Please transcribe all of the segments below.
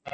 There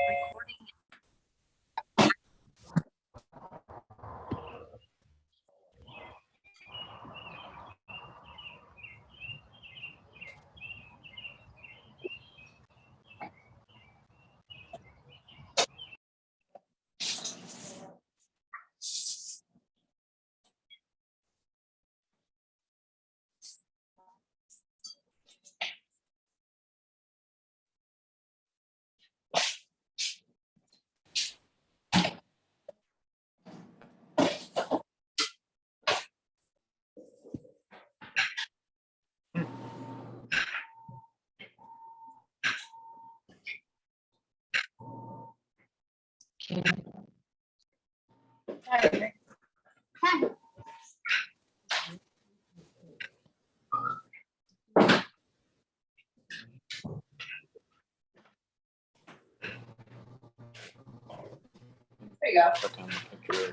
you go.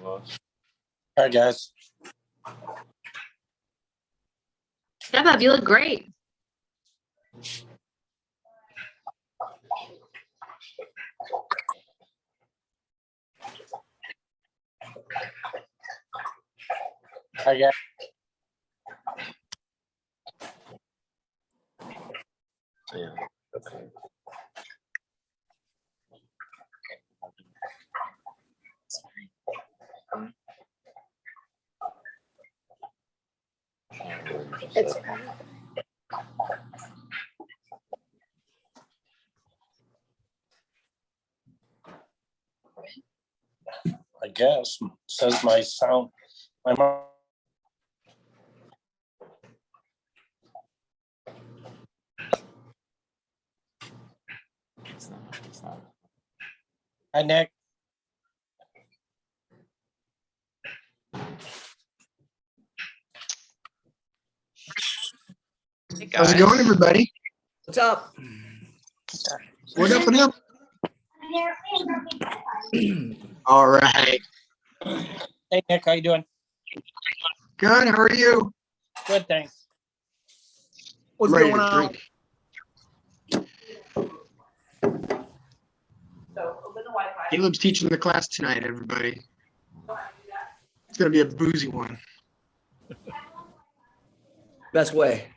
All right, guys. Yeah, Bob, you look great. All right, guys. Yeah. Okay. It's I guess says my sound. My mom. It's not. Hi, Nick. Hey How's it guys. going, everybody? What's up? What up and up? All right. Hey, Nick. How you doing? Good. How are you? Good, thanks. What's Ready going to on? drink. Caleb's teaching the class tonight, everybody. It's gonna be a boozy one. Best way.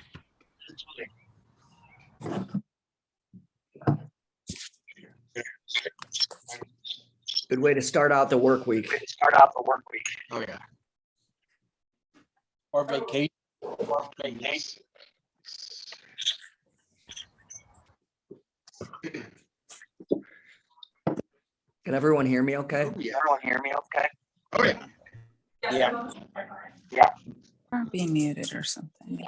Good way to start out the work week. Oh yeah. Or vacation. Can everyone hear me okay? Oh yeah. Yeah. Or be muted or something.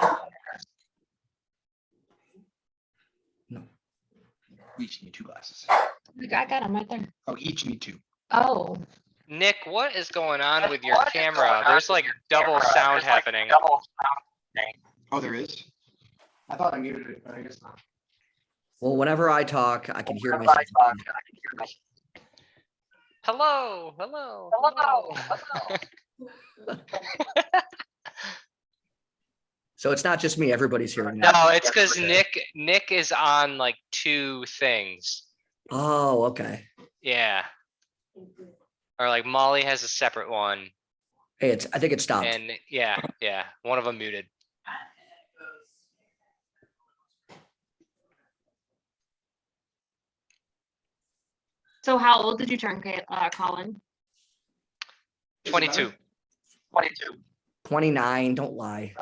We each need 2 glasses. I got him right there. Oh, each need 2. Oh, Nick, what is going on with your camera? There's like double sound happening. Oh, there is. I thought I muted it, but I guess not. Well, whenever I talk, I can hear myself. Hello, hello, hello. So it's not just me, everybody's hearing No, that. it's because Nick is on like 2 things. Oh, okay. Yeah. Or like Molly has a separate one. Hey, I think it stopped. And yeah, one of them muted. so how old did you turn, Colin? 22. 29, don't lie.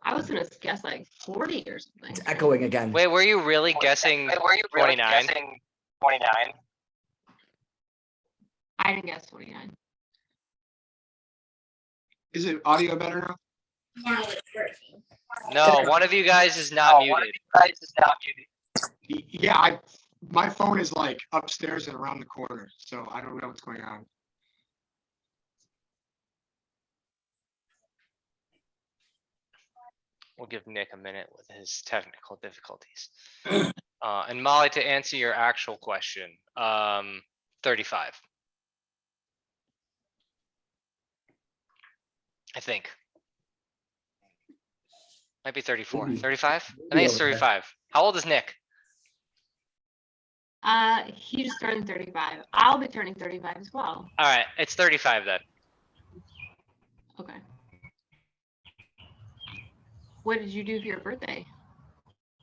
I was gonna guess like 40 or something. It's echoing again. Wait, were you really guessing 29? I didn't guess 29. Is it audio better now? No, one of you guys is not muted. Yeah, my phone is like upstairs and around the corner, so I don't know what's going on. We'll give Nick a minute with his technical difficulties. And Molly, to answer your actual question, 35. I think. Might be 34, 35? I think it's 35. How old is Nick? He just turned 35. I'll be turning 35 as well. All right, it's 35 then. Okay. What did you do for your birthday?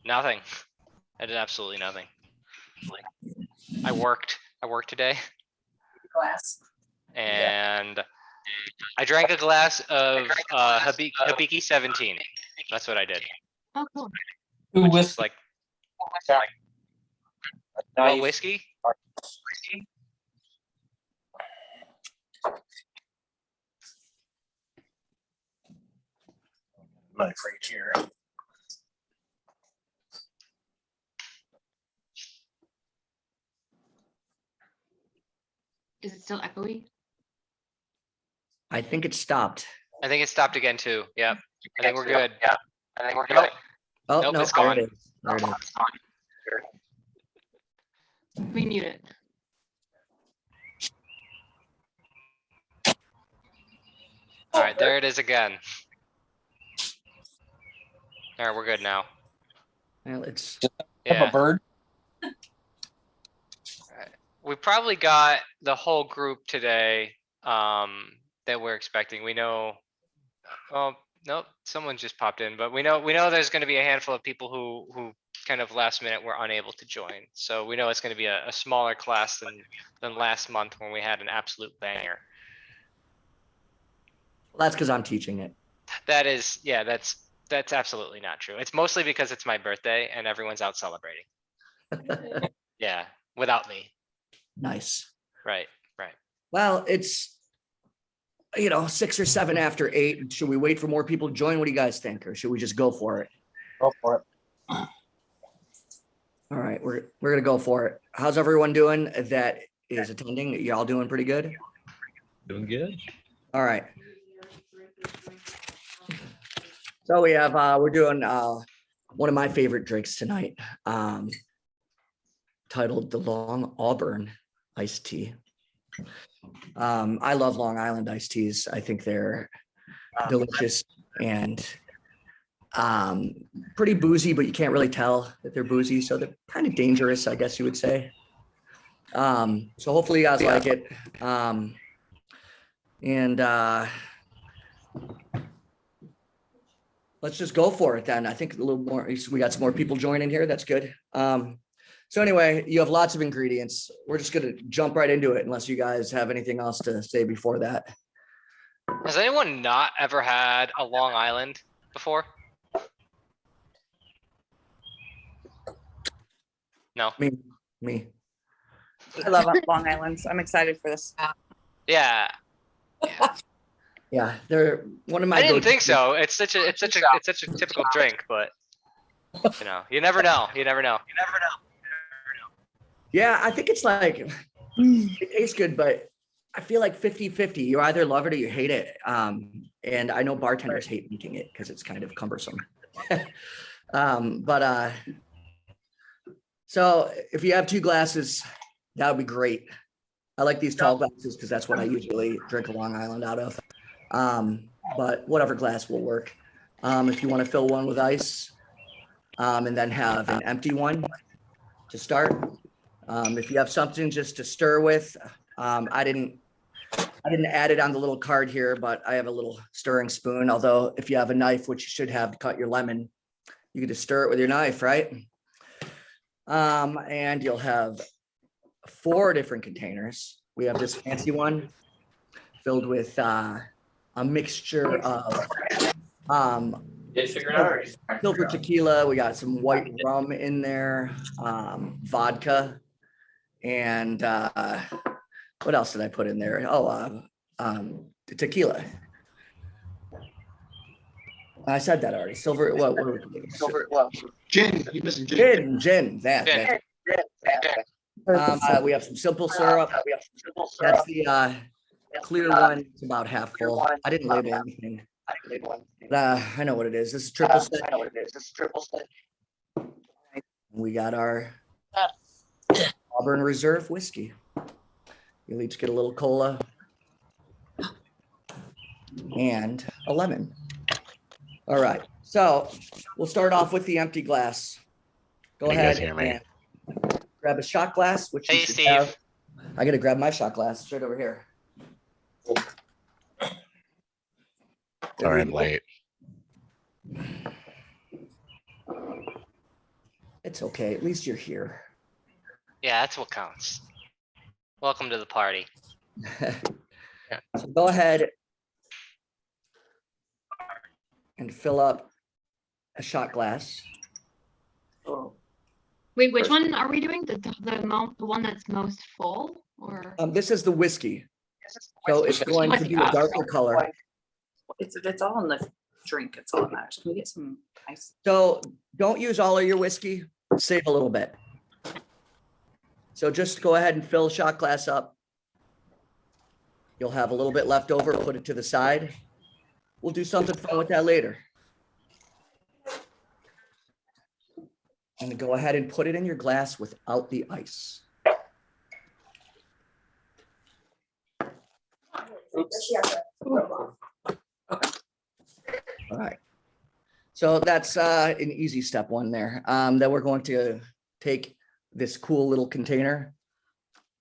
Nothing. I did absolutely nothing. I worked today Glass. and I drank a glass of Habiki 17. That's what I did. Oh, cool. Which is like what Nice. whiskey? Knife right here. Is it still echoey? I think it stopped. I think it stopped again too. Yep. I think we're good. Nope. Oh, Nope, no, it's there gone. it is. There it is. We mute it. All right, there it is again. All right, we're good now. Well, it's, Have Yeah. a bird. We probably got the whole group today, that we're expecting. We know, oh, nope, someone just popped in, but we know there's gonna be a handful of people who kind of last minute were unable to join. So we know it's gonna be a smaller class than last month when we had an absolute banger. well, that's because I'm teaching it. That is, yeah, that's absolutely not true. It's mostly because it's my birthday and everyone's out celebrating. Yeah, without me. Nice. Right. Well, it's, 6 or 7 after 8. Should we wait for more people to join? What do you guys think? Or should we just go for it? Go for it. All right, we're gonna go for it. How's everyone doing that is attending? Y'all doing pretty good? Doing good. All right. So we have, we're doing one of my favorite drinks tonight, titled the Long Auburn iced tea. I love Long Island iced teas. I think they're delicious and pretty boozy, but you can't really tell that they're boozy. So they're kind of dangerous, I guess you would say. So hopefully you guys like it. Let's just go for it then. I think a little more, we got some more people joining here. That's good. So anyway, you have lots of ingredients. We're just gonna jump right into it unless you guys have anything else to say before that. Has anyone not ever had a Long Island before? No? Me. I love Long Island's. I'm excited for this. Yeah, Yeah, they're one of my. I didn't go-to- think so. It's such a typical drink, but you never know. Yeah, I think it's like, it tastes good, but I feel like 50-50. You either love it or you hate it. And I know bartenders hate making it because it's kind of cumbersome. So if you have 2 glasses, that would be great. I like these tall glasses because that's what I usually drink a Long Island out of. But whatever glass will work. If you want to fill one with ice, and then have an empty one to start. If you have something just to stir with, I didn't add it on the little card here, but I have a little stirring spoon. Although if you have a knife, which you should have to cut your lemon, you can just stir it with your knife, right? And you'll have 4 different containers. We have this fancy one filled with a mixture of silver tequila. We got some white rum in there, vodka, and what else did I put in there? Oh, tequila. I said that already. Silver. What are we putting? Silver. Gin, you missing gin. Gin. That. We have some simple syrup. That's the clear one. It's about half full. I didn't label anything. I know what it is. This is triple sec. We got our Auburn Reserve whiskey. You'll each get a little cola and a lemon. All right, so we'll start off with the empty glass. Go Can you guys ahead. hear me? grab a shot glass, which you Hey, should Steve. have. I gotta grab my shot glass. It's right over here. There Sorry, we I'm go. late. It's okay. At least you're here. Yeah, that's what counts. Welcome to the party. So go ahead and fill up a shot glass. Wait, which one are we doing? The one that's most full or? This is the whiskey. So it's going to be a darker color. It's all in the drink. It's all that matters. Can we get some ice? So don't use all of your whiskey. Save a little bit. So just go ahead and fill a shot glass up. You'll have a little bit left over, put it to the side. We'll do something fun with that later. And go ahead and put it in your glass without the ice. All right. So that's an easy step one there. Then we're going to take this cool little container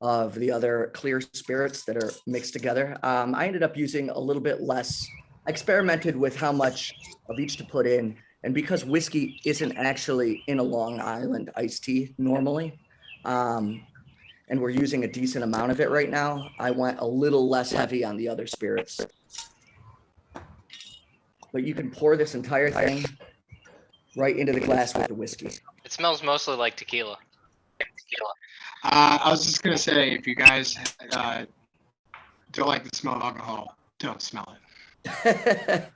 of the other clear spirits that are mixed together. I ended up using a little bit less. I experimented with how much of each to put in. And because whiskey isn't actually in a Long Island iced tea normally, and we're using a decent amount of it right now, I went a little less heavy on the other spirits. But you can pour this entire thing right into the glass with the whiskey. It smells mostly like tequila. I was just gonna say, if you guys don't like the smell of alcohol, don't smell it.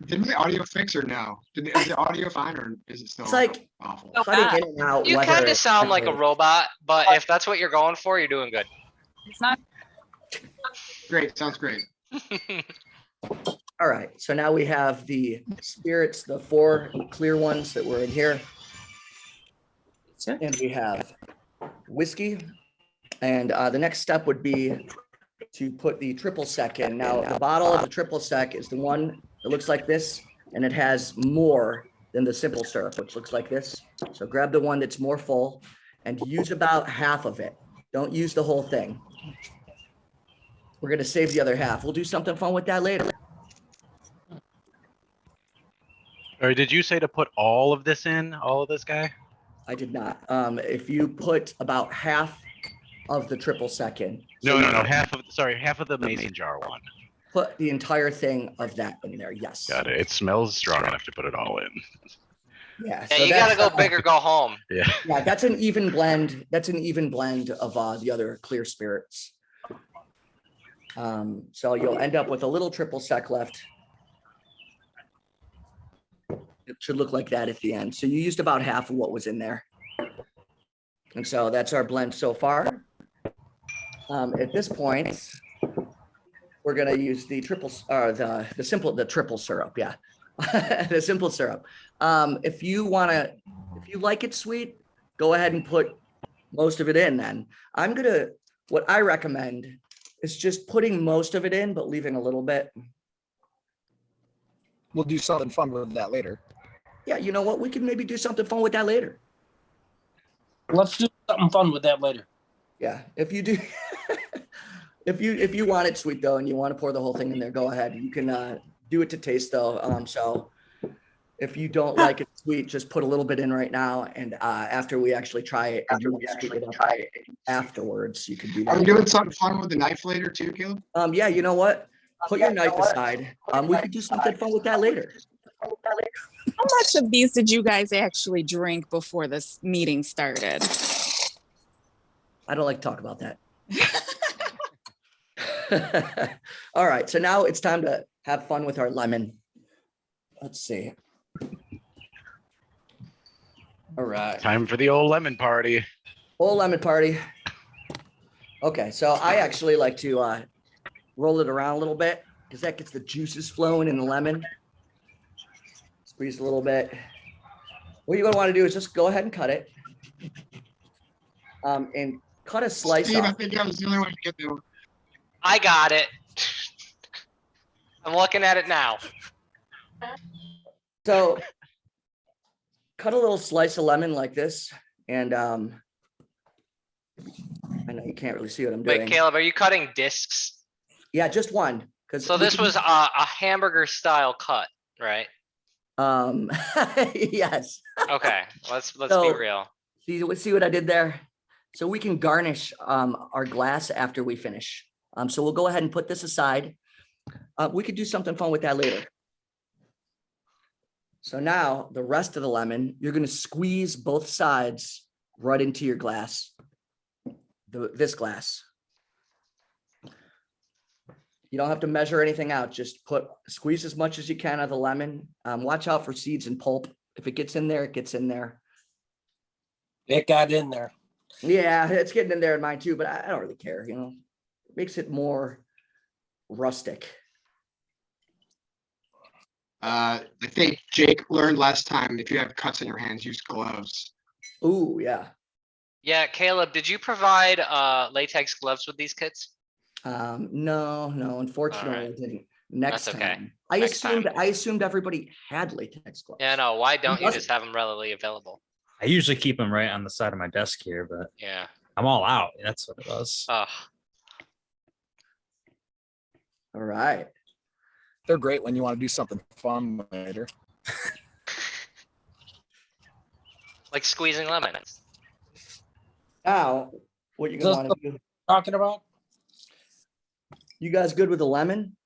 Did my audio fix or no? Is the audio fine or is it still It's like awful? cutting in and out. You whether kind of it's sound like a actually- robot, but if that's what you're going for, you're doing good. It's not. Great, sounds great. All right, so now we have the spirits, the 4 clear ones that were in here. And we have whiskey. And the next step would be to put the triple sec in. Now, the bottle of the triple sec is the one that looks like this, and it has more than the simple syrup, which looks like this. So grab the one that's more full and use about half of it. Don't use the whole thing. We're gonna save the other half. We'll do something fun with that later. Or did you say to put all of this in, all of this guy? I did not. If you put about half of the triple sec in. No, half of the mason jar one. Put the entire thing of that in there, yes. Got it. It smells strong enough to put it all in. Yeah, Yeah, so you gotta that's, go big or go home. Yeah. Yeah, that's an even blend. That's an even blend of the other clear spirits. So you'll end up with a little triple sec left. It should look like that at the end. So you used about half of what was in there. And so that's our blend so far. At this point, we're gonna use the triple, or the triple syrup, yeah. The simple syrup. If you like it sweet, go ahead and put most of it in then. What I recommend is just putting most of it in, but leaving a little bit. We'll do something fun with that later. Yeah, you know what? We can maybe do something fun with that later. Let's do something fun with that later. Yeah, if you do, if you want it sweet though, and you want to pour the whole thing in there, go ahead. You can do it to taste though. So if you don't like it sweet, just put a little bit in right now, and after we actually try it, and you want to sweeten it up afterwards, you can do Are we that. doing something fun with the knife later too, Caleb? Yeah, you know what? Put your knife aside. We could do something fun with that later. How much of these did you guys actually drink before this meeting started? I don't like to talk about that. All right, so now it's time to have fun with our lemon. Let's see. All right. Time for the old lemon party. Whole lemon party. Okay, so I actually like to roll it around a little bit because that gets the juices flowing in the lemon. Squeeze a little bit. What you're gonna want to do is just go ahead and cut it. And cut a slice Steve, I off. think that was the only way to get there. I got it. I'm looking at it now. So cut a little slice of lemon like this, and I know you can't really see what I'm doing. Wait, Caleb, are you cutting discs? Yeah, just one, because So this was a hamburger style cut, right? yes. Okay, let's be So- real. See what I did there? So we can garnish our glass after we finish. So we'll go ahead and put this aside. We could do something fun with that later. So now the rest of the lemon, you're going to squeeze both sides right into your glass. This glass. You don't have to measure anything out. Just squeeze as much as you can of the lemon. Watch out for seeds and pulp. If it gets in there, it gets in there. It got in there. Yeah, it's getting in there in mine too, but I don't really care, you know. It makes it more rustic. I think Jake learned last time, if you have cuts in your hands, use gloves. Ooh, yeah. Yeah, Caleb, did you provide latex gloves with these kits? No, unfortunately, I didn't. Next That's okay. time. Next I assumed everybody had latex gloves. Yeah, no, why don't you doesn't? just have them readily available? I usually keep them right on the side of my desk here, but Yeah. I'm all out. That's what it was. All right. They're great when you want to do something fun later. Like squeezing lemons. Now, what you're gonna want to do? Talking about? You guys good with the lemon?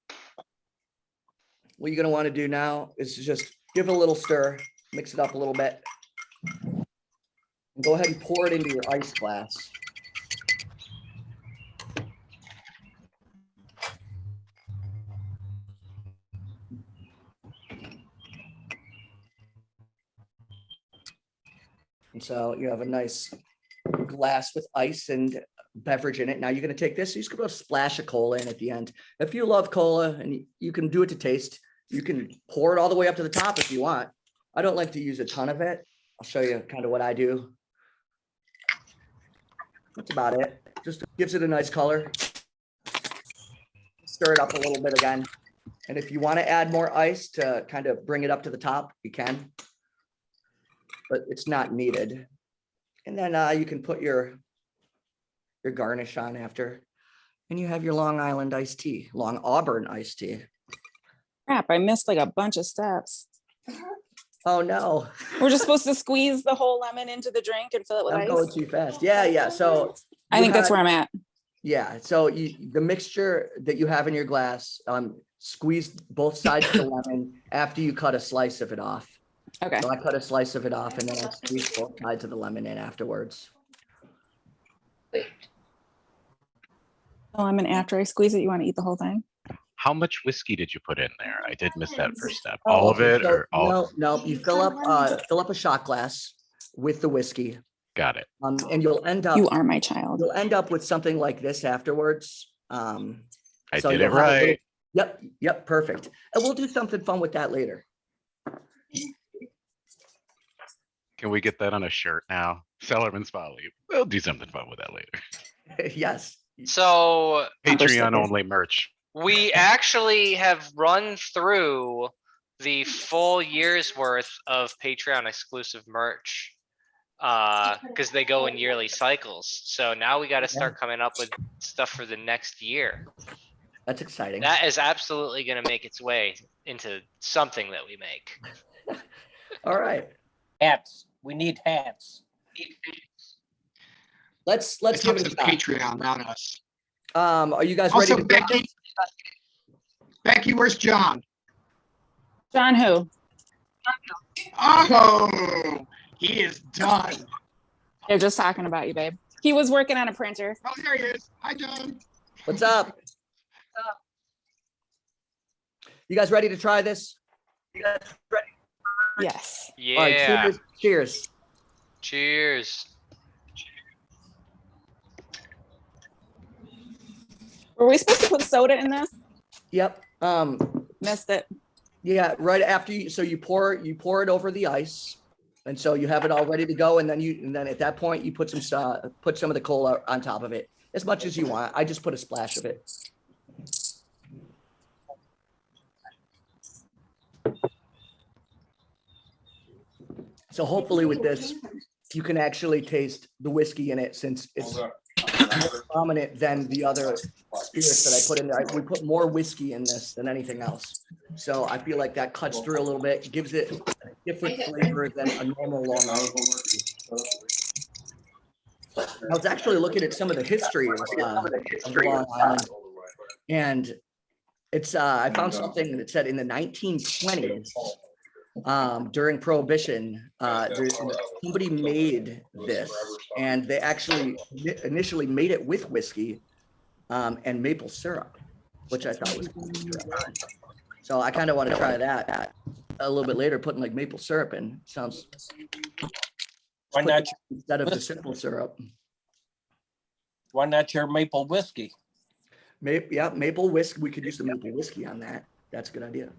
What you're gonna want to do now is just give it a little stir, mix it up a little bit. And go ahead and pour it into your ice glass. And so you have a nice glass with ice and beverage in it. Now you're going to take this, you're just going to splash a cola in at the end. If you love cola and you can do it to taste, you can pour it all the way up to the top if you want. I don't like to use a ton of it. I'll show you kind of what I do. That's about it. Just gives it a nice color. Stir it up a little bit again. And if you want to add more ice to kind of bring it up to the top, you can. But it's not needed. And then you can put your garnish on after. And you have your Long Island iced tea, Long Auburn iced tea. Crap, I missed like a bunch of steps. Oh, no. We're just supposed to squeeze the whole lemon into the drink and fill it with I'm ice. going too fast. Yeah. So I think that's where I'm at. yeah. So the mixture that you have in your glass, squeeze both sides of the lemon after you cut a slice of it off. Okay. So I cut a slice of it off and then I squeeze both sides of the lemon in afterwards. The lemon after I squeeze it, you want to eat the whole thing? How much whiskey did you put in there? I did miss that first step. Oh, All of okay, it so or all? No, you fill up a shot glass with the whiskey. Got it. And you'll end up You are my child. with something like this afterwards. I so did you'll it have a little- right. Yep, perfect. And we'll do something fun with that later. Can we get that on a shirt now? Sellerman's Folly. We'll do something fun with that later. Yes. So Patreon only merch. we actually have run through the full year's worth of Patreon exclusive merch. Because they go in yearly cycles. So now we got to start coming up with stuff for the next year. That's exciting. That is absolutely going to make its way into something that we make. All right. Hats. We need hats. Let's It's give up it to a shot. Patreon, not us. Are you guys ready Also, to try this? Becky, where's John? John who? Oh, he is done. They're just talking about you, babe. He was working on a printer. Oh, there he is. Hi, John. What's up? You guys ready to try this? You guys ready? Yes. All right, Yeah. cheers. Cheers. Were we supposed to put soda in this? Yep. Missed it. Yeah, right after you pour it over the ice. And so you have it all ready to go. And then at that point you put some of the cola on top of it as much as you want. I just put a splash of it. So hopefully with this, you can actually taste the whiskey in it since it's more prominent than the other spirits that I put in there. We put more whiskey in this than anything else. So I feel like that cuts through a little bit, gives it a different flavor than a normal Long Island whiskey. I was actually looking at some of the history of Long Island, and it's I found something that said in the 1920s, during Prohibition, somebody made this, and they actually initially made it with whiskey and maple syrup, which I thought was cool. So I kind of want to try that a little bit later, putting like maple syrup in. Sounds. Why not, Instead of the simple syrup? why not your maple whiskey? Maple whiskey. We could use the maple whiskey on that. That's a good idea.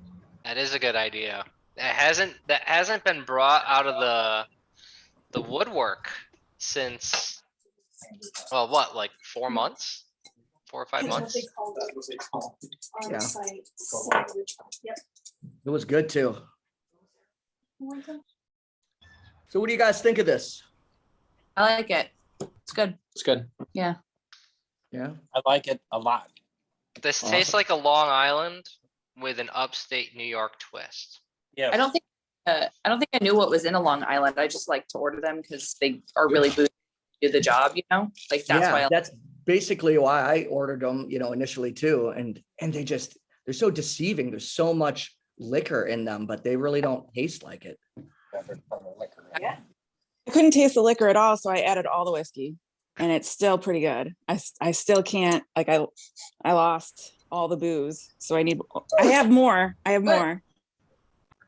That is a good idea. That hasn't been brought out of the woodwork since, well, what, like 4 months? 4 or 5 months? Yeah. It was good too. So what do you guys think of this? I like it. It's good. It's good. Yeah. Yeah. I like it a lot. This Awesome. tastes like a Long Island with an upstate New York twist. Yes. I don't think I knew what was in a Long Island. I just like to order them because they are really bougie, do the job, you know? Like that's why That's basically why I ordered them, initially too. And they're so deceiving. There's so much liquor in them, but they really don't taste like it. Yeah. I couldn't taste the liquor at all, so I added all the whiskey, and it's still pretty good. I still can't, like, I lost all the booze, so I have more.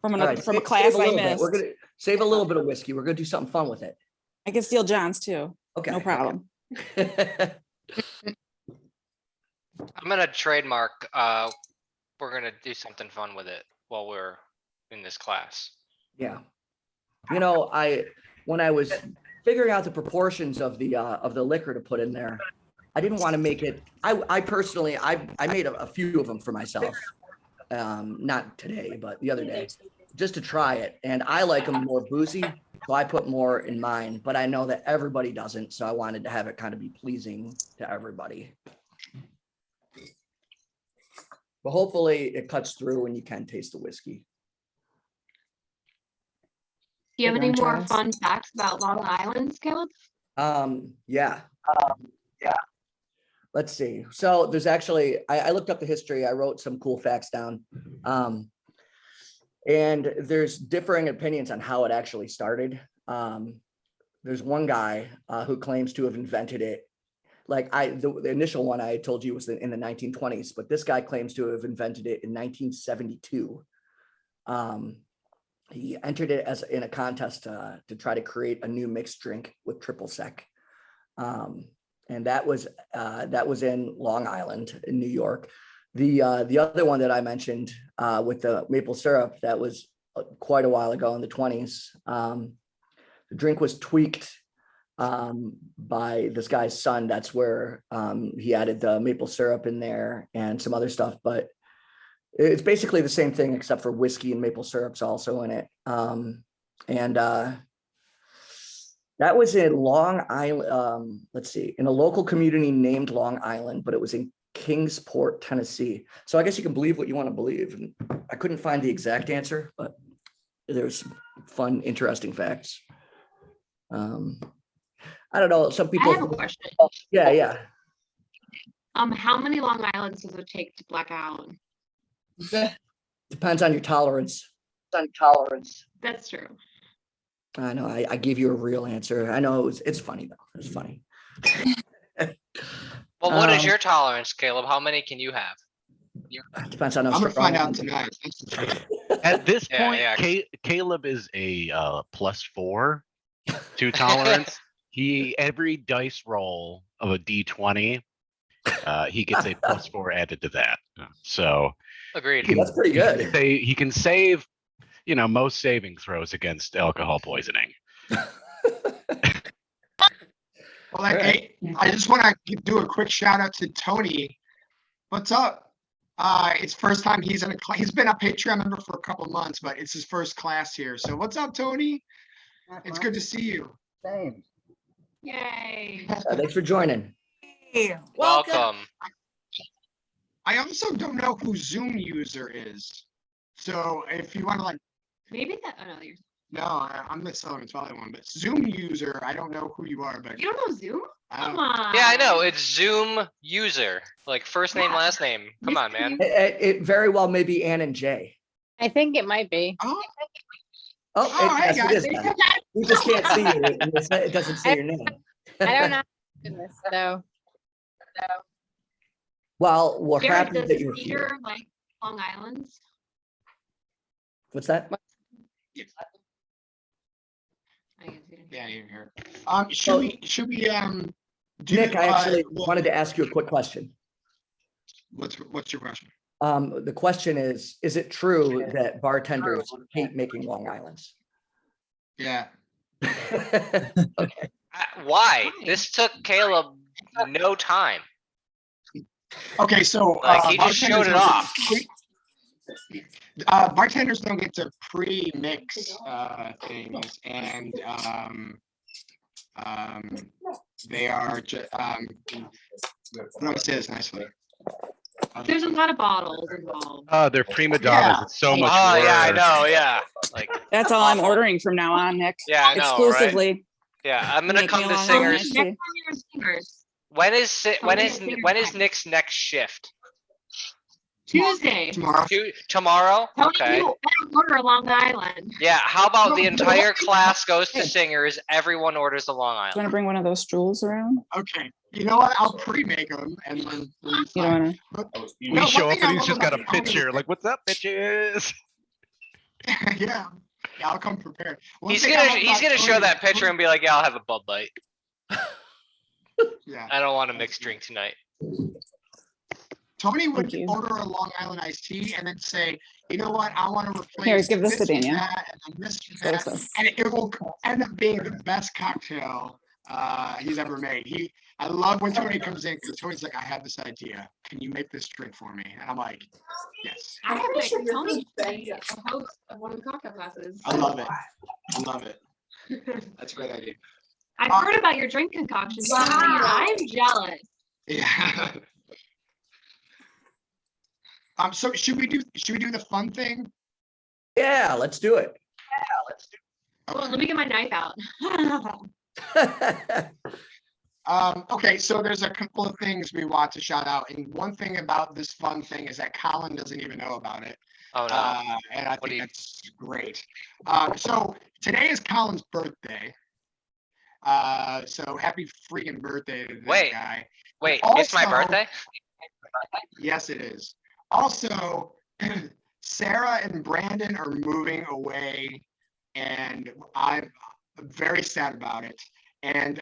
From All right, from a save class I little bit. missed. We're gonna save a little bit of whiskey. We're gonna do something fun with it. I can steal John's too. Okay. No problem. I'm gonna trademark, we're gonna do something fun with it while we're in this class. Yeah. When I was figuring out the proportions of the liquor to put in there, I didn't want to make it. I personally made a few of them for myself. Not today, but the other day, just to try it. And I like them more boozy, so I put more in mine. But I know that everybody doesn't, so I wanted to have it kind of be pleasing to everybody. But hopefully it cuts through and you can taste the whiskey. Do you have any Background more checks. fun facts about Long Island, Caleb? Yeah. Let's see. So there's actually, I looked up the history. I wrote some cool facts down. And there's differing opinions on how it actually started. There's one guy who claims to have invented it. Like the initial one I told you was in the 1920s, but this guy claims to have invented it in 1972. He entered it in a contest to try to create a new mixed drink with triple sec. And that was in Long Island in New York. The other one that I mentioned with the maple syrup, that was quite a while ago in the 20s. The drink was tweaked by this guy's son. That's where he added the maple syrup in there and some other stuff, but it's basically the same thing except for whiskey and maple syrup's also in it. That was in Long Island. Let's see, in a local community named Long Island, but it was in Kingsport, Tennessee. So I guess you can believe what you want to believe. And I couldn't find the exact answer, but there's fun, interesting facts. I don't know. Some people. I have a question. Yeah. How many Long Islands does it take to black out? Depends on your tolerance. That's true. I know. I gave you a real answer. I know it's funny though. It's funny. Well, what is your tolerance, Caleb? How many can you have? Depends on how I'm gonna strong. find out tonight. At this Yeah, point, yeah. Caleb is a +4 to tolerance. Every dice roll of a D20, he gets a +4 added to that. So Agreed. That's pretty good. he can save, most saving throws against alcohol poisoning. Well, I just want to do a quick shout out to Tony. What's up? It's first time he's in a class. He's been a Patreon member for a couple months, but it's his first class here. So what's up, Tony? It's good to see you. Same. Yay. Thanks for joining. Welcome. I also don't know who Zoom user is. So if you want to like, Maybe that, oh no, you're, no, I'm the Southern Valley one, but Zoom user, I don't know who you are, but you don't know Zoom? I Come don't- on. Yeah, I know. It's Zoom user, like first name, Yeah. last name. Come on, man. It very well may be Ann and Jay. I think it might be. Oh, Oh, hey, yes, it guys. is. then. We just can't see you. It doesn't say your name. I don't know. Goodness, so. Well, we're Jared, happy does that you're here. Peter like Long Island's? What's that? I guess he didn't. yeah, you're here. Should we do? Nick, I actually well, wanted to ask you a quick question. What's your question? The question is it true that bartenders hate making Long Islands? Yeah. Okay. Why? This took Caleb no time. Okay, so. Like, he just showed it off. Bartenders don't get to pre-mix things, and they are just how do I say this nicely? There's a lot of bottles involved. They're prima donnas. Yeah. It's so much Oh, yeah, I work. know, yeah. Like, That's all I'm awful. ordering from now on, Nick. Yeah, I know, right? Exclusively. Yeah, I'm gonna Make me come to a Long singers. Island. Next time you're singers, When is Nick's next shift? Tuesday. Tomorrow. Tomorrow? Tony, Okay. you better order Long Island. Yeah, how about the entire class goes to singers, everyone orders a Long Do you want Island? to bring one of those stools around? Okay, you know what? I'll pre-make them and then. You don't want to? We No, show one up thing I and he's love just got a about Tony- picture. Like, what's up, bitches? Yeah, I'll come prepared. One He's thing I gonna love he's about gonna show Tony- that picture and be like, yeah, I'll have a Bud Light. Yeah, I don't want a mixed drink tonight. Tony would Thank you. order a Long Island iced tea and then say, you know what, I want to replace. Here, give this to with Danielle. that and then this with So, that," so. And it will end up being the best cocktail he's ever made. I love when Tony comes in because Tony's like, I have this idea. Can you make this drink for me? And I'm like, yes. I have like Tony should be a host of one of the cocktail classes. I love it. I love it. That's a great idea. I've heard about your drink concoctions. Tony, and I'm jealous. Yeah. So should we do the fun thing? Yeah, let's do it. Well, let me get my knife out. Okay, so there's a couple of things we want to shout out, and one thing about this fun thing is that Colin doesn't even know about it. Oh no. And I What do think you- that's great. So today is Colin's birthday. So happy freaking birthday to that Wait. guy. Wait, it's my also- birthday? Yes, it is. Also, Sarah and Brandon are moving away, and I'm very sad about it. And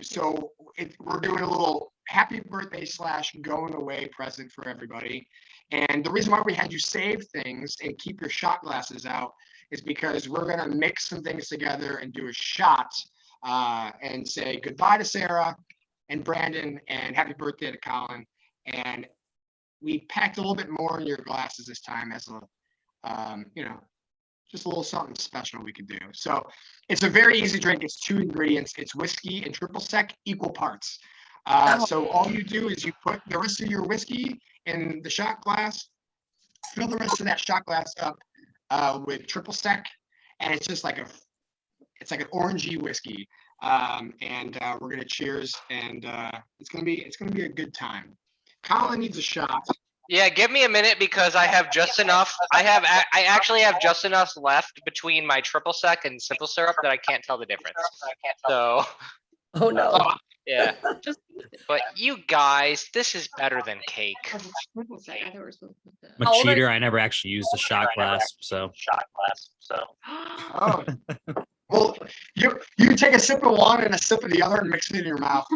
so we're doing a little happy birthday / going away present for everybody. And the reason why we had you save things and keep your shot glasses out is because we're gonna mix some things together and do a shot and say goodbye to Sarah and Brandon and happy birthday to Colin. And we packed a little bit more in your glasses this time as a, just a little something special we could do. So it's a very easy drink. It's 2 ingredients. It's whiskey and triple sec, equal parts. So all you do is you put the rest of your whiskey in the shot glass, fill the rest of that shot glass up with triple sec, and it's just like it's like an orangey whiskey. And we're gonna cheers, and it's gonna be a good time. Colin needs a shot. Yeah, give me a minute because I have just enough. I actually have just enough left between my triple sec and simple syrup that I can't tell the difference. So, Oh, no. yeah. Just But you guys, this is better than cake. I thought we're supposed to. I'm a How old are cheater. I never actually used a shot glass, so. Oh. Well, you take a sip of one and a sip of the other and mix it in your mouth.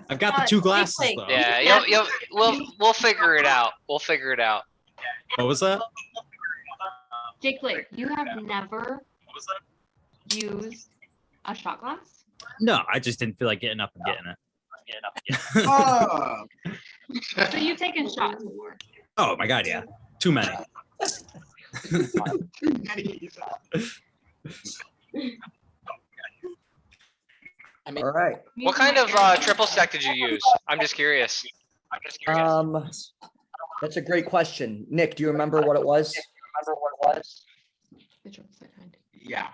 I've got the 2 glasses though. Yeah, we'll figure it out. We'll figure it out. What was that? Jake Blake, you have never used a shot glass? No, I just didn't feel like getting up and getting it. Oh. So you've taken shots before? Oh my god, yeah. Too many. All right. What kind of triple sec did you use? I'm just curious. That's a great question. Nick, do you remember what it was? The triple sec kind. Yeah,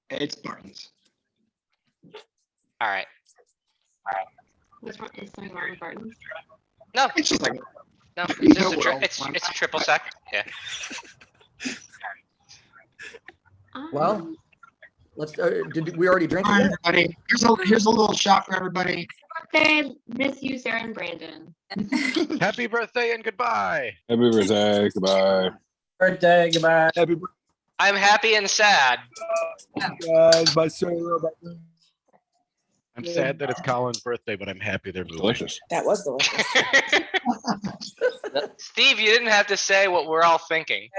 it's Barton's. All right. What's wrong? Is something wrong with Barton's? No, It's just like, no, You it's know just a what tri- else it's one- it's a triple sec. Yeah. Well, let's, did we already drink all right, it? everybody, here's a little shot for everybody. Birthday, miss you, Sarah and Brandon. Happy birthday and goodbye. Happy birthday. Goodbye. Birthday, goodbye. Happy I'm happy and sad. birthday, guys. Bye, Sarah. Bye. I'm sad that it's Colin's birthday, but I'm happy they're moving. Delicious. That was delicious. Steve, you didn't have to say what we're all thinking.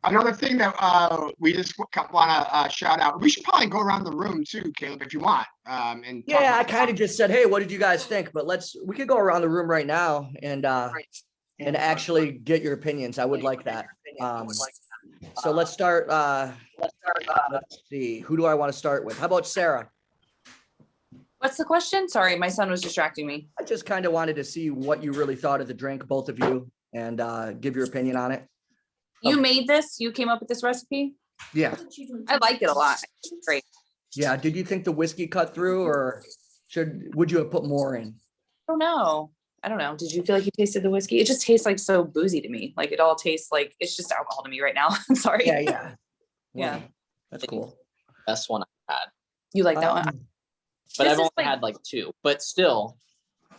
Another thing that we just want to shout out. We should probably go around the room too, Caleb, if you want. And talk Yeah, I about- kind of just said, hey, what did you guys think? But we could go around the room right now and actually get your opinions. I would like that. So let's start. Let's see. Who do I want to start with? How about Sarah? What's the question? Sorry, my son was distracting me. I just kind of wanted to see what you really thought of the drink, both of you, and give your opinion on it. You made this? You came up with this recipe? Yeah. I like it a lot. It's great. Yeah. Did you think the whiskey cut through, or would you have put more in? I don't know. I don't know. Did you feel like you tasted the whiskey? It just tastes like so boozy to me. Like it all tastes like it's just alcohol to me right now. I'm sorry. Yeah. Yeah. Yeah. Well, that's cool. Best one I had, You like that one? but This I've is only like- had like two. But still,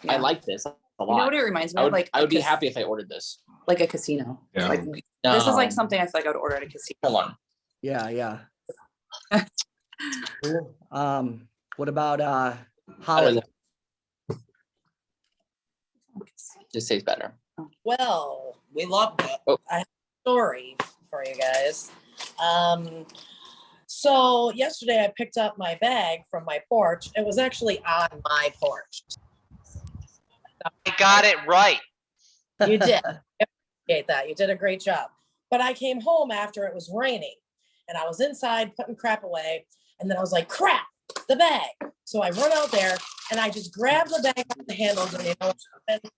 I Yeah. like this a You know lot. what it reminds me I of? would, Like I would be a cas- happy if I ordered this. like a casino. Yeah. Like this is like Um, something I feel like I would order at a casino. Hold on. Yeah. Yeah. Cool. What about Holly? This tastes better. Well, we loved it. Oh. I have a story for you guys. So yesterday I picked up my bag from my porch. It was actually on my porch. I got it right. You did. I appreciate that. You did a great job. But I came home after it was raining and I was inside putting crap away. And then I was like, crap, the bag. So I run out there and I just grabbed the bag off the handles and you know what happened?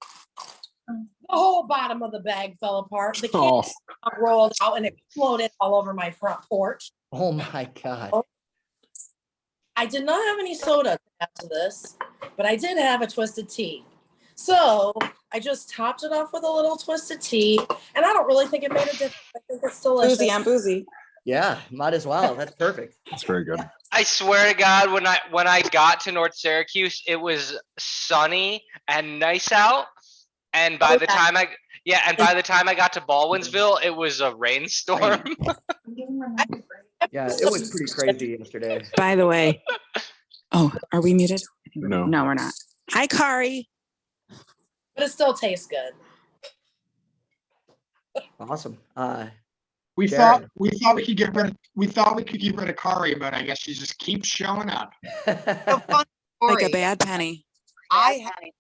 The whole bottom of the bag fell apart. The Oh. candy rolled out and it exploded all over my front porch. Oh my God. I did not have any soda after this, but I did have a twisted tea. So I just topped it off with a little twisted tea, and I don't really think it made a difference. I think it's delicious. Boozy on boozy. Yeah, might as well. That's perfect. That's very good. I swear to God, when I got to North Syracuse, it was sunny and nice out. And by the time I got to Baldwinsville, it was a rainstorm. Yeah, it was pretty crazy yesterday. By the way. Oh, are we muted? No. No, we're not. Hi, Kari. But it still tastes good. Awesome. We Jared. thought we could get rid of Kari, but I guess she just keeps showing up. Like a bad penny. I had a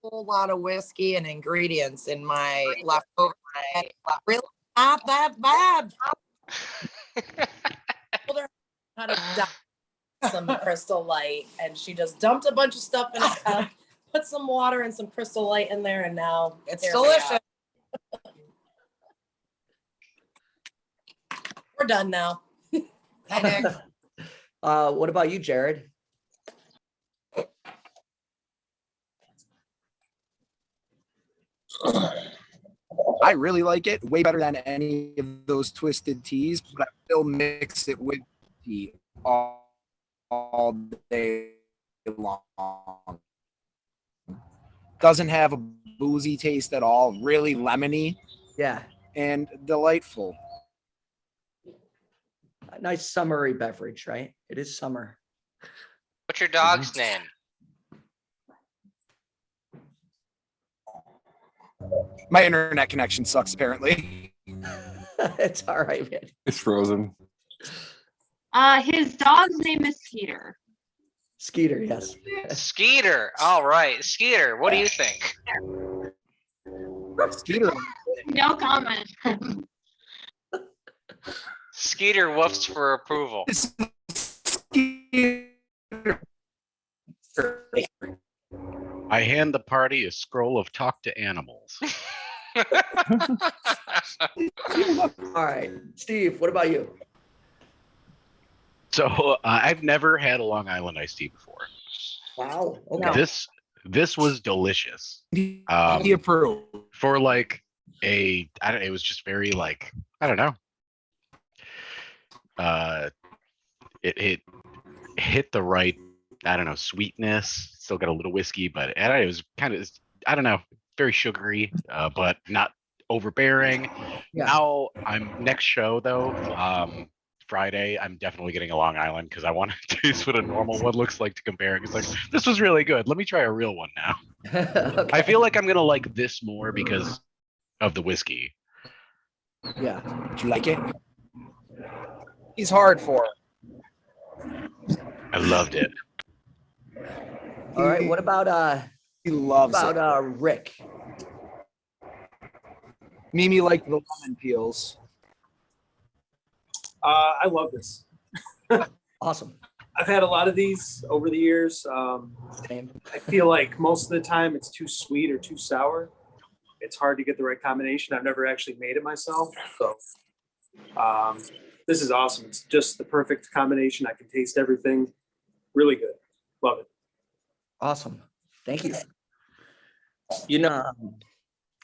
whole lot of whiskey and ingredients in my leftover. Really not that bad. Told her how to dump some Crystal Light, and she just dumped a bunch of stuff in a cup, put some water and some Crystal Light in there, and now it's delicious. We're done now. What about you, Jared? I really like it way better than any of those twisted teas, but I still mix it with tea all day long. Doesn't have a boozy taste at all, really lemony Yeah, and delightful. a nice summery beverage, right? It is summer. What's your dog's name? My internet connection sucks apparently. It's all right, man. It's frozen. His dog's name is Skeeter. Skeeter, yes. Skeeter. All right, Skeeter. What do you think? Skeeter, No comment. Skeeter woofs for approval. I hand the party a scroll of talk to animals. All right, Steve, what about you? So I've never had a Long Island iced tea before. Wow. Okay. This was delicious. He approved. For like I don't. It was just very like I don't know. It hit the right I don't know sweetness. Still got a little whiskey, but it was kind of I don't know very sugary, but not overbearing. Yeah. Now I'm next show though. Friday, I'm definitely getting a Long Island because I want to taste what a normal one looks like to compare. It's like this was really good. Let me try a real one now. Okay. I feel like I'm gonna like this more because of the whiskey. Yeah. Did you like it? He's hard for it. I loved it. All right. What about He loves it. Rick? Mimi liked the lemon peels. I love this. Awesome. I've had a lot of these over the years. Same. I feel like most of the time it's too sweet or too sour. It's hard to get the right combination. I've never actually made it myself. So this is awesome. It's just the perfect combination. I can taste everything. Really good. Love it. Awesome. Thank you. You know,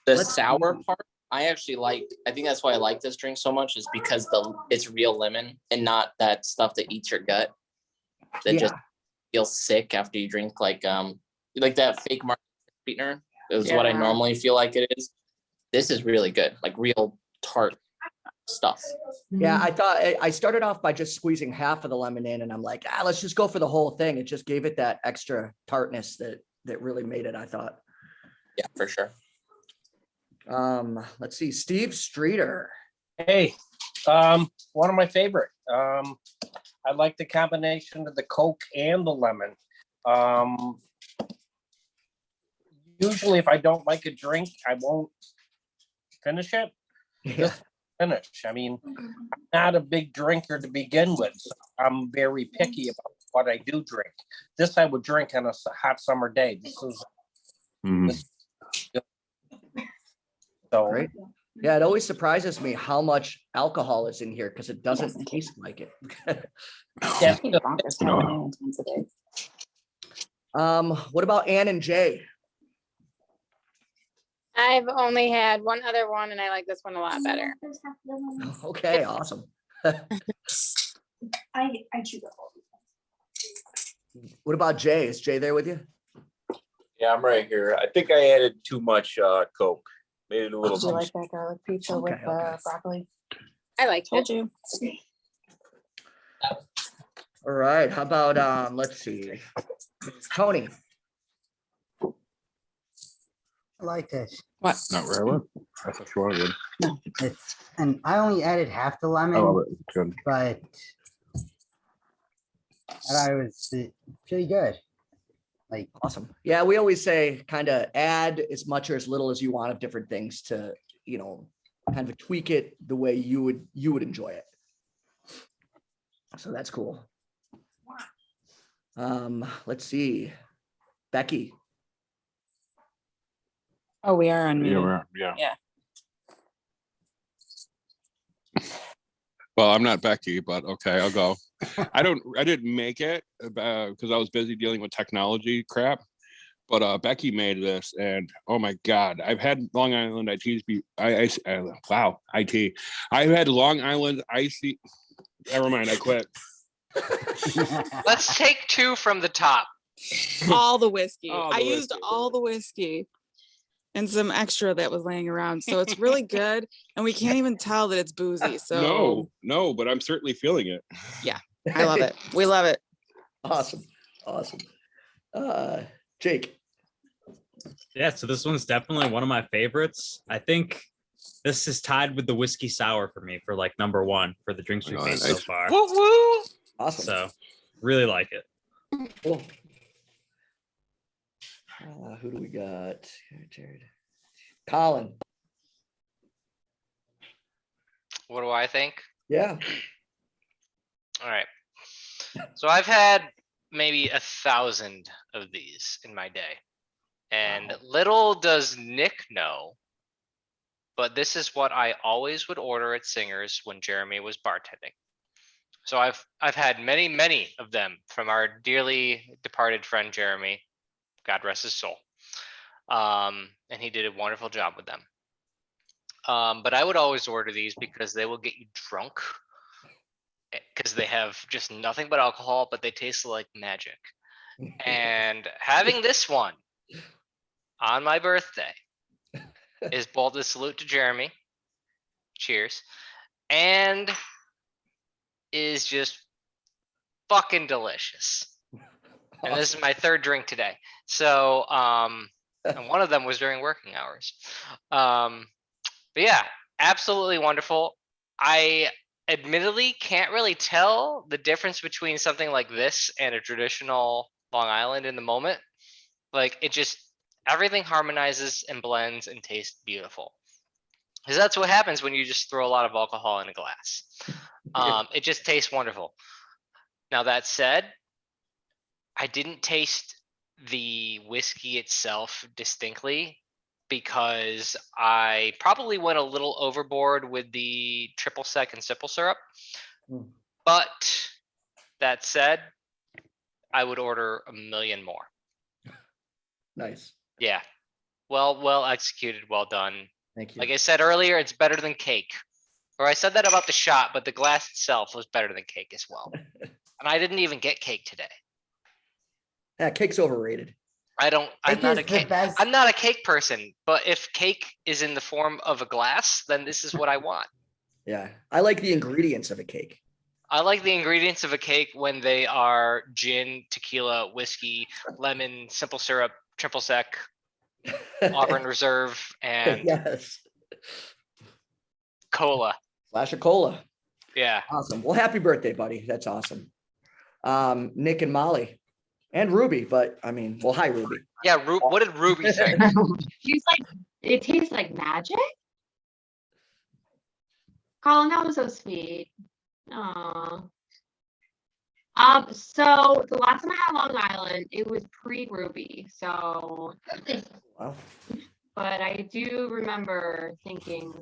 the let's sour see. part, I actually like. I think that's why I like this drink so much is because it's real lemon and not that stuff that eats your gut. That just feels sick after you drink like that fake market sweetener. Is what I normally feel like it is. This is really good, like real tart stuff. Yeah, I thought I started off by just squeezing half of the lemon in, and I'm like, let's just go for the whole thing. It just gave it that extra tartness that really made it, I thought. Yeah, for sure. Let's see, Steve Streeter. Hey, one of my favorite. I like the combination of the Coke and the lemon. Usually if I don't like a drink, I won't finish it. Just finish. I mean, I'm not a big drinker to begin with. So I'm very picky about what I do drink. This I would drink on a hot summer day. This is so Great. Yeah, it always surprises me how much alcohol is in here because it doesn't taste like it. yeah. What about Ann and Jay? I've only had one other one and I like this one a lot better. Okay, awesome. I chew the whole. What about Jay? Is Jay there with you? Yeah, I'm right here. I think I added too much Coke. Made it a little. Did you like that garlic pizza with broccoli? I like Told you. All right. How about let's see. Tony. I like this. What? Not really. I thought you wanted. No, and I only added half the lemon. I love it. It's good. But I was pretty good. Like Awesome. Yeah, we always say kind of add as much or as little as you want of different things to, kind of tweak it the way you would enjoy it. So that's cool. Let's see. Becky. Oh, we are on mute. Yeah. Yeah. Well, I'm not Becky, but okay, I'll go. I didn't make it because I was busy dealing with technology crap. But Becky made this, and oh my God, I've had Long Island ITs wow, IT. I've had Long Island IC. Never mind, I quit. Let's take two from the top. All the whiskey. All the I used whiskey. all the whiskey and some extra that was laying around. So it's really good. And we can't even tell that it's boozy. So No, but I'm certainly feeling it. yeah, I love it. We love it. Awesome. Jake. Yeah, so this one's definitely one of my favorites. I think this is tied with the whiskey sour for me for like number one for the drinks we've made so far. Woo woo! Awesome. So really like it. Cool. Who do we got? Jared. Colin. What do I think? Yeah. All right. So I've had maybe 1,000 of these in my day. And little does Nick know, but this is what I always would order at Singers when Jeremy was bartending. So I've had many of them from our dearly departed friend Jeremy, God rest his soul. And he did a wonderful job with them. But I would always order these because they will get you drunk, because they have just nothing but alcohol, but they taste like magic. And having this one on my birthday is both a salute to Jeremy, cheers, and is just fucking delicious. And this is my third drink today. So, and one of them was during working hours. But yeah, absolutely wonderful. I admittedly can't really tell the difference between something like this and a traditional Long Island in the moment. Like it just, everything harmonizes and blends and tastes beautiful. Because that's what happens when you just throw a lot of alcohol in a glass. It just tastes wonderful. Now that said, I didn't taste the whiskey itself distinctly because I probably went a little overboard with the triple sec and simple syrup. But that said, I would order a million more. Nice. Yeah. Well executed, well done. Thank you. Like I said earlier, it's better than cake. Or I said that about the shot, but the glass itself was better than cake as well. And I didn't even get cake today. Yeah, cake's overrated. I'm not a is the cake. best- I'm not a cake person, but if cake is in the form of a glass, then this is what I want. Yeah. I like the ingredients of a cake. I like the ingredients of a cake when they are gin, tequila, whiskey, lemon, simple syrup, triple sec, Auburn Reserve, and Yes. cola. Flash of cola. Yeah. Awesome. Well, happy birthday, buddy. That's awesome. Nick and Molly and Ruby, but I mean, well, hi, Ruby. Yeah, what did Ruby think? She's like, it tastes like magic. Colin, that was so sweet. Aw. So the last time I had Long Island, it was pre-Ruby. So, Wow. but I do remember thinking,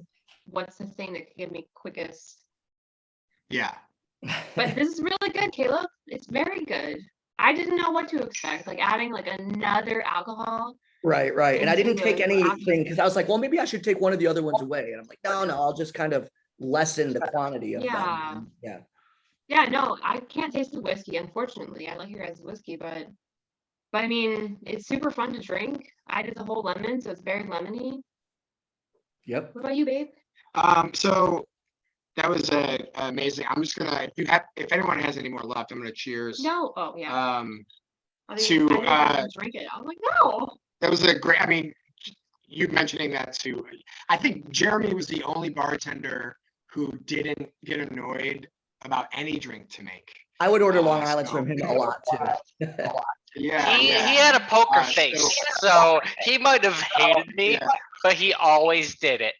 what's the thing that could give me quickest? Yeah. But this is really good, Caleb. It's very good. I didn't know what to expect, like adding like another alcohol. Right, right. And I didn't into take the anything because I was like, well, maybe I should take one of the other ones away. And I'm like, no, I'll just kind of lessen the quantity of Yeah. them. Yeah. Yeah, no, I can't taste the whiskey, unfortunately. I like your guys' whiskey, but I mean, it's super fun to drink. I did the whole lemon, so it's very lemony. Yep. What about you, babe? So that was amazing. I'm just gonna, if anyone has any more left, I'm gonna cheers. No. Oh, yeah. I To didn't drink it. I was like, no. that was a great. I mean, you mentioning that too. I think Jeremy was the only bartender who didn't get annoyed about any drink to make. I would order Long Island from him a lot too. Yeah, He had a poker face, so he might have hated me, but he always did it.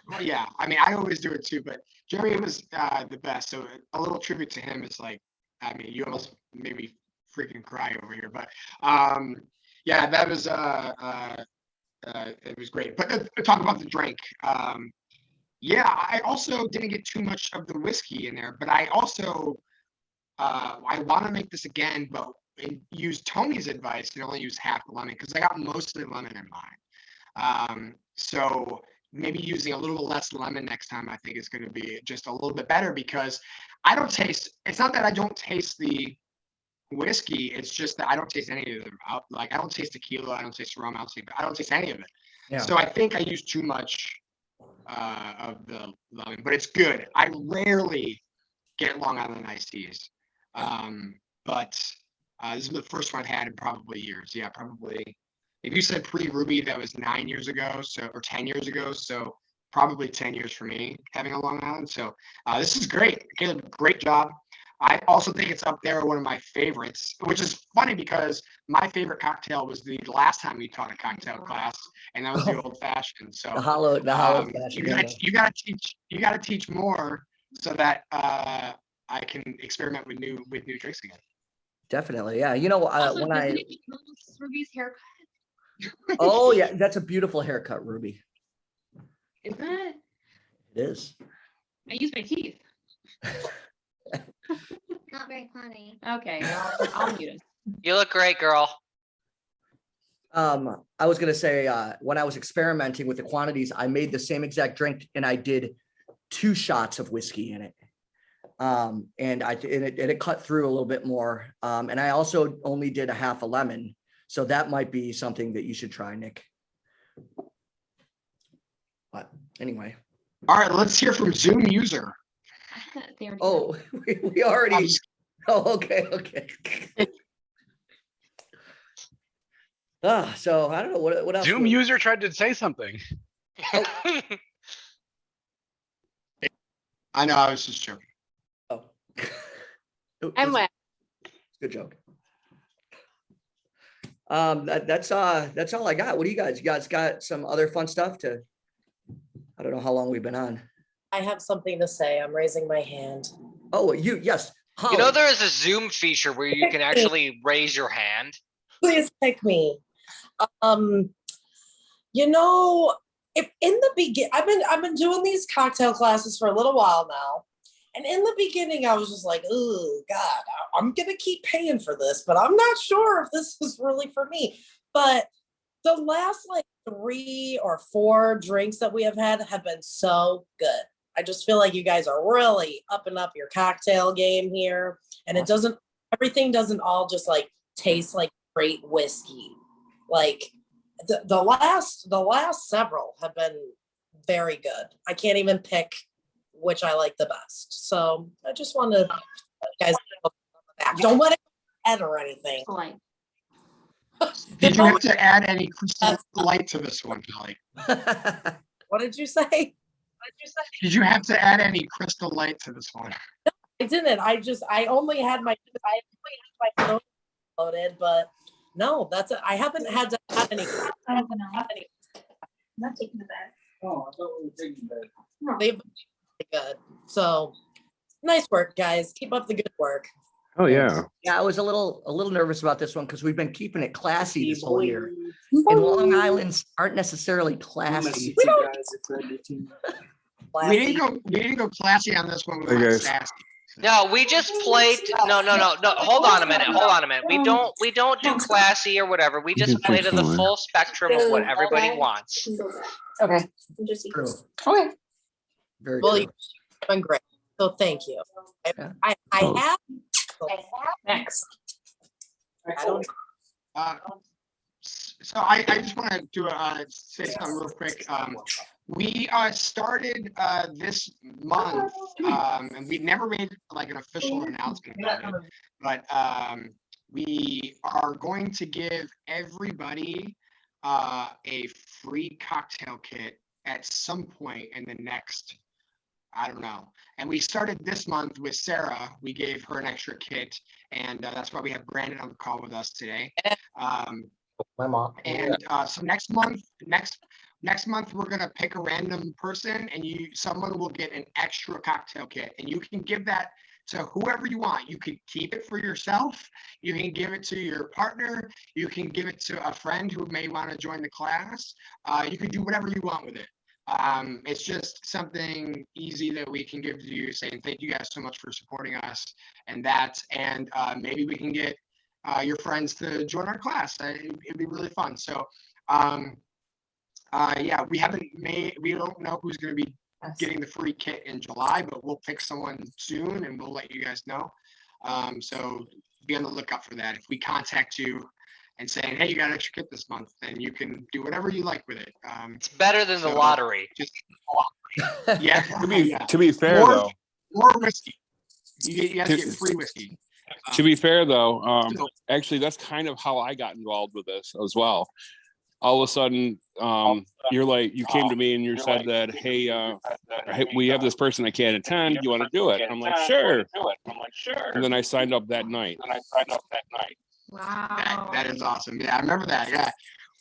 Well, yeah, I mean, I always do it too, but Jeremy was the best. So a little tribute to him is like, I mean, you almost made me freaking cry over here, but yeah, that was it was great. But talk about the drink. Yeah, I also didn't get too much of the whiskey in there, but I also I want to make this again, but use Tony's advice and only use half the lemon because I got mostly lemon in mine. So maybe using a little less lemon next time, I think is going to be just a little bit better because I don't taste. It's not that I don't taste the whiskey. It's just that I don't taste any of them. Like I don't taste tequila. I don't taste rum. I don't taste any of it. Yeah. So I think I used too much of the lemon, but it's good. I rarely get Long Island iced teas, but this is the first one I've had in probably years. Yeah, probably. If you said pre-Ruby, that was 9 years ago, or 10 years ago. So probably 10 years for me having a Long Island. So this is great. Caleb, great job. I also think it's up there, one of my favorites, which is funny because my favorite cocktail was the last time we taught a cocktail class, and that was the old fashioned. So The hollow fashioned. you gotta teach more so that I can experiment with new drinks again. Definitely. Yeah. You know, Also, when doesn't I, it become Ruby's haircut? oh yeah, that's a beautiful haircut, Ruby. Isn't it? It is. I use my teeth. Not very funny. Okay, I'll mute it. You look great, girl. I was gonna say, when I was experimenting with the quantities, I made the same exact drink and I did 2 shots of whiskey in it. And it cut through a little bit more. And I also only did a half a lemon. So that might be something that you should try, Nick. But anyway. All right, let's hear from Zoom user. Oh, we already. Oh, okay. So I don't know what else. Zoom user tried to say something. I know, I was just joking. Oh. I'm wet. Good joke. That's all I got. What do you guys? You guys got some other fun stuff to? I don't know how long we've been on. I have something to say. I'm raising my hand. Oh, yes. You know, there is a Zoom feature where you can actually raise your hand. Please pick me. You know, if in the beginning, I've been doing these cocktail classes for a little while now. And in the beginning, I was just like, oh, God, I'm going to keep paying for this, but I'm not sure if this is really for me. But the last like 3 or 4 drinks that we have had have been so good. I just feel like you guys are really upping up your cocktail game here. And everything doesn't all just like taste like great whiskey. Like the last several have been very good. I can't even pick which I like the best. So I just want to guys don't let it end or anything. Did you have to add any Crystal Light to this one, Kelly? What did you say? Did you have to add any Crystal Light to this one? I didn't. I only had my phone loaded, but no, that's it. I haven't had to add any. I'm not taking the bag. Oh, I thought we were taking the bag. They've been really good. So nice work, guys. Keep up the good work. Oh yeah. Yeah, I was a little nervous about this one because we've been keeping it classy this whole year. And Long Island's aren't necessarily classy. We didn't go classy on this one. We went sassy. No, we just played. No. Hold on a minute. We don't do classy or whatever. We just play to the full spectrum of what everybody wants. Okay. Okay. Very well, true. you've been great. So thank you. I have next. I don't. So I just want to do say something real quick. We started this month, and we never made like an official announcement about it, but we are going to give everybody a free cocktail kit at some point in the next, I don't know. And we started this month with Sarah. We gave her an extra kit, and that's why we have Brandon on the call with us today. My mom. And so next month we're gonna pick a random person, and someone will get an extra cocktail kit, and you can give that to whoever you want. You can keep it for yourself. You can give it to your partner. You can give it to a friend who may want to join the class. You can do whatever you want with it. It's just something easy that we can give to you, saying thank you guys so much for supporting us, and maybe we can get your friends to join our class. It'd be really fun. So yeah, we don't know who's going to be getting the free kit in July, but we'll pick someone soon and we'll let you guys know. So be on the lookout for that. If we contact you and saying, hey, you got an extra kit this month, then you can do whatever you like with it. It's better than the lottery. Yeah. To be fair, though. More whiskey. You guys get free whiskey. To be fair, though, actually, that's kind of how I got involved with this as well. All of a sudden, you came to me and you said that, hey, we have this person that can't attend. You want to do it? I'm like, sure. And then I signed up that night. Wow. That is awesome. Yeah, I remember that. Yeah.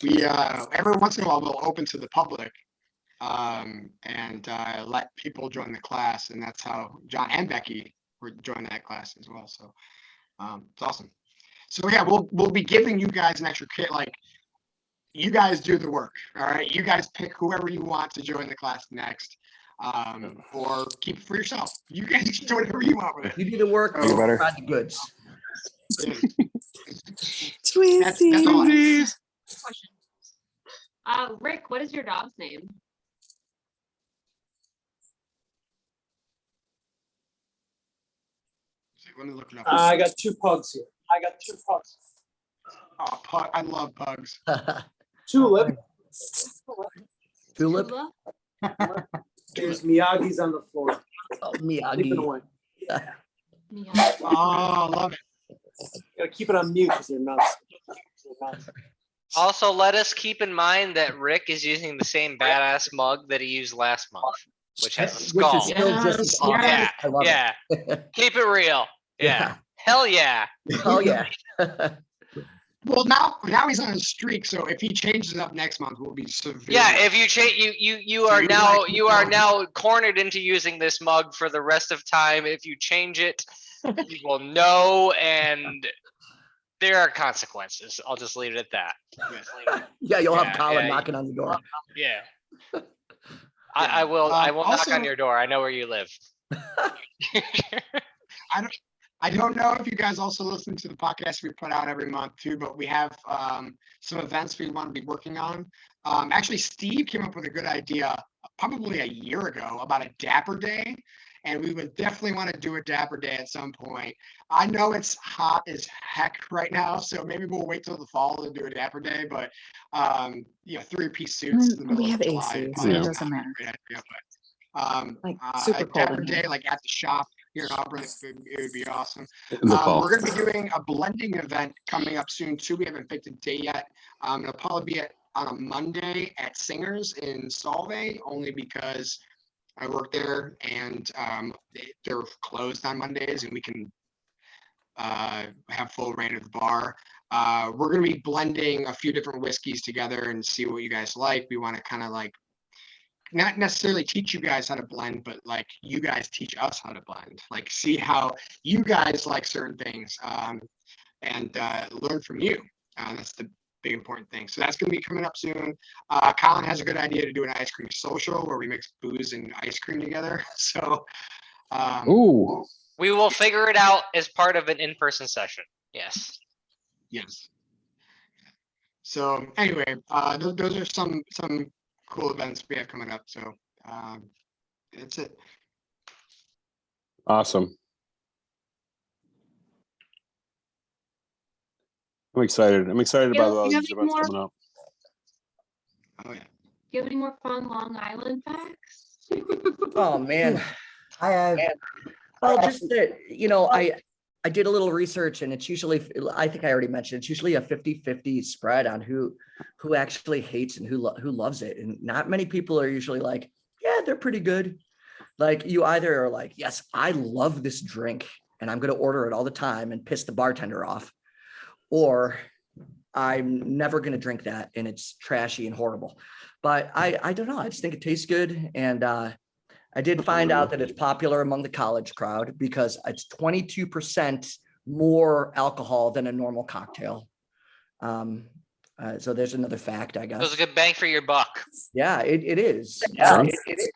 We every once in a while we'll open to the public. and let people join the class. And that's how John and Becky were joining that class as well. So it's awesome. So yeah, we'll be giving you guys an extra kit. Like, you guys do the work. All right. You guys pick whoever you want to join the class next. Or keep it for yourself. You guys can do whatever you want with it. You do the work, So- we'll provide the goods. That's all. Question. Rick, what is your dog's name? Let me look it up. I got 2 pugs here. Oh, pug. I love pugs. Tulip. Tulip. There's Miyagi's on the floor. Oh, Sleeping Miyagi. away. Oh, I love it. Gotta keep it on mute because they're nuts. Also, let us keep in mind that Rick is using the same badass mug that he used last month, which has a Which skull. is still just as awesome. Yeah, I love yeah. it. Keep it real. Yeah. Hell yeah. Oh yeah. Well, now he's on a streak. So if he changes it up next month, we'll be severe. Yeah, if you change, you are now cornered into using this mug for the rest of time. If you change it, you will know, and there are consequences. I'll just leave it at that. Yeah, you'll have Yeah, Colin yeah. knocking on your door. Yeah. I will knock also- on your door. I know where you live. I don't know if you guys also listen to the podcast we put out every month too, but we have some events we want to be working on. Actually, Steve came up with a good idea probably a year ago about a Dapper Day, and we would definitely want to do a Dapper Day at some point. I know it's hot as heck right now, so maybe we'll wait till the fall to do a Dapper Day. But 3-piece suits in the middle We of have July AC, is so probably it not doesn't a matter. great idea, but Like a super cold Dapper in Day, here. like at the shop here in Auburn, it would be awesome. In the fall. We're going to be doing a blending event coming up soon too. We haven't picked a date yet. It'll probably be on a Monday at Singers in Solvay, only because I work there and they're closed on Mondays, and we can have full reign of the bar. We're going to be blending a few different whiskeys together and see what you guys like. We want to kind of like not necessarily teach you guys how to blend, but like you guys teach us how to blend, like see how you guys like certain things, and learn from you. That's the big important thing. So that's going to be coming up soon. Colin has a good idea to do an ice cream social where we mix booze and ice cream together. So Ooh. We will figure it out as part of an in-person session. Yes. yes. So anyway, those are some cool events we have coming up. So that's it. Awesome. I'm excited. I'm excited about all you have these any events more? coming up. Oh yeah. Do you have any more fun Long Island facts? Oh man. I have. Well, just that, I did a little research, and it's usually, I think I already mentioned, it's usually a 50-50 spread on who actually hates and who loves it. And not many people are usually like, yeah, they're pretty good. Like, you either are like, yes, I love this drink and I'm going to order it all the time and piss the bartender off, or I'm never going to drink that and it's trashy and horrible. But I don't know. I just think it tastes good. And I did find out that it's popular among the college crowd because it's 22% more alcohol than a normal cocktail. So there's another fact, I It was guess. a good bang for your buck. Yeah, it is. Yeah. It is.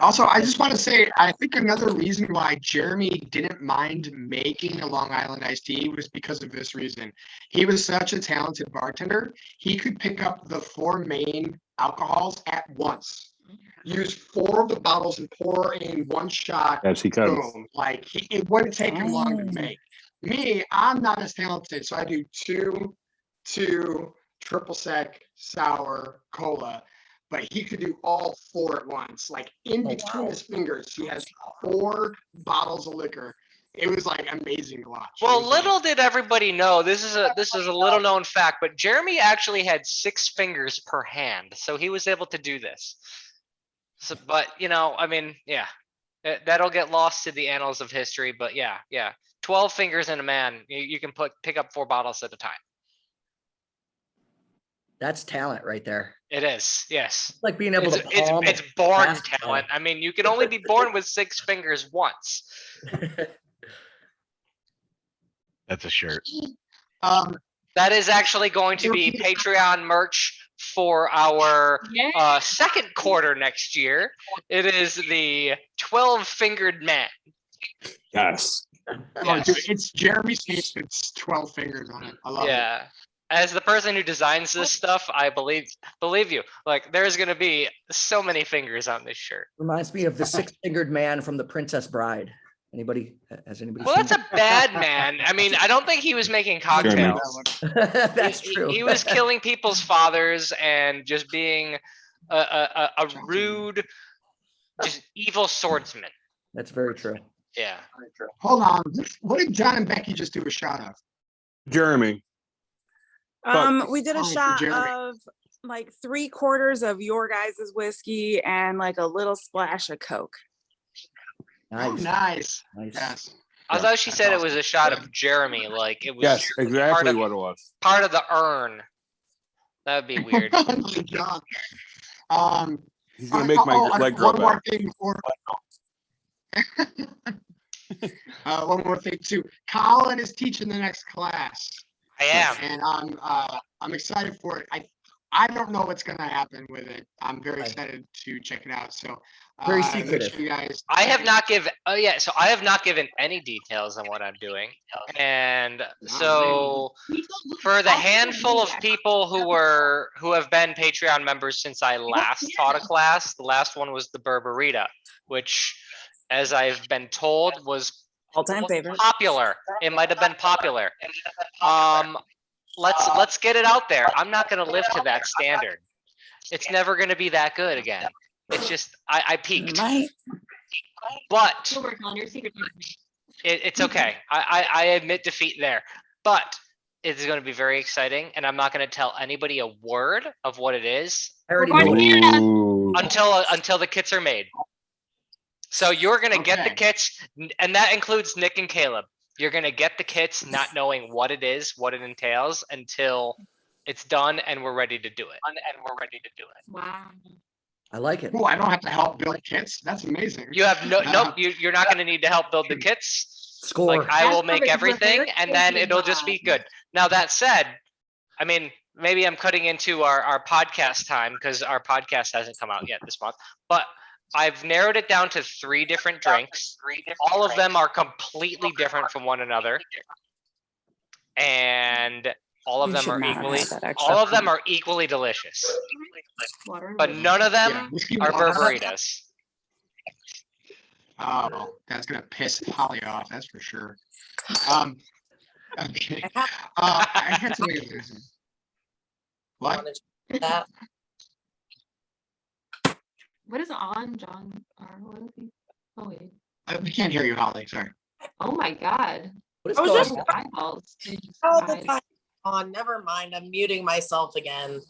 Also, I just want to say, I think another reason why Jeremy didn't mind making a Long Island iced tea was because of this reason. He was such a talented bartender. He could pick up the 4 main alcohols at once, use 4 of the bottles and pour in 1 shot. Yes, he could. Boom. Like, it wouldn't take him long to make. Me, I'm not as talented, so I do two triple sec sour cola. But he could do all 4 at once. Like in between his fingers, he has 4 bottles of liquor. It was like amazing to watch. Well, little did everybody know, this is a little known fact, but Jeremy actually had 6 fingers per hand, so he was able to do this. So, but I mean, yeah, that'll get lost to the annals of history. But yeah, 12 fingers in a man, you can pick up 4 bottles at a time. That's talent right there. It is, yes. It's like being able to palm. It's born basketball. talent. I mean, you can only be born with 6 fingers once. That's a shirt. That is actually going to be Patreon merch for our second quarter next year. It is the 12-fingered man. Yes. Oh, dude, it's Jeremy's face. It's 12 fingers on it. I love it. Yeah. As the person who designs this stuff, I believe you. Like, there's gonna be so many fingers on this shirt. Reminds me of the 6-fingered man from The Princess Bride. Anybody? Has anybody? Well, seen that's a bad man. I mean, I don't think he was making cocktails. that? That's true. He was killing people's fathers and just being a rude, just evil swordsman. That's very true. Yeah. Hold on. What did John and Becky just do a shot of? Jeremy. We did a Oh, for shot Jeremy. of like 3/4 of your guys' whiskey and like a little splash of Coke. Oh, nice. Nice. Yes. I thought she said it was a shot of Jeremy, like it was Yes, exactly of- what it was. part of the urn. That would be weird. Oh my God. He's gonna make my leg grow one more back. thing before. One more thing too. Colin is teaching the next class. I am. And I'm excited for it. I don't know what's gonna happen with it. I'm very excited to check it out. So Very make secretive. sure you guys. I have not given. Oh yeah, so I have not given any details on what I'm doing, and so for the handful of people who have been Patreon members since I last taught a class, the last one was the Berberita, which, as I've been told, was All-time favorite. popular. It might have been popular. Let's get it out there. I'm not gonna live to that standard. It's never gonna be that good again. It's just I peaked. But You'll work on your secret. it's okay. I admit defeat there. But it's going to be very exciting, and I'm not going to tell anybody a word of what it is until the kits are made. So you're going to get the kits, and that includes Nick and Caleb. You're going to get the kits not knowing what it is, what it entails, until it's done and we're ready to do it. Wow. I like it. Oh, I don't have to help build kits. That's amazing. You have you're not going to need to help build the kits. Score. Like, I will make everything, and then it'll just be good. Now that said, I mean, maybe I'm cutting into our podcast time because our podcast hasn't come out yet this month, but I've narrowed it down to 3 different drinks. All of them are completely different from one another, and all of them are equally delicious. But none of them are Berberitas. Oh, that's gonna piss Holly off. That's for sure. Okay. I had something to say. What? What is on John? Or what is he? Oh wait. We can't hear you, Holly. Sorry. Oh my God. What is I was going just- on? Eyeballs. They just All the died. time on. Never mind. I'm muting myself again.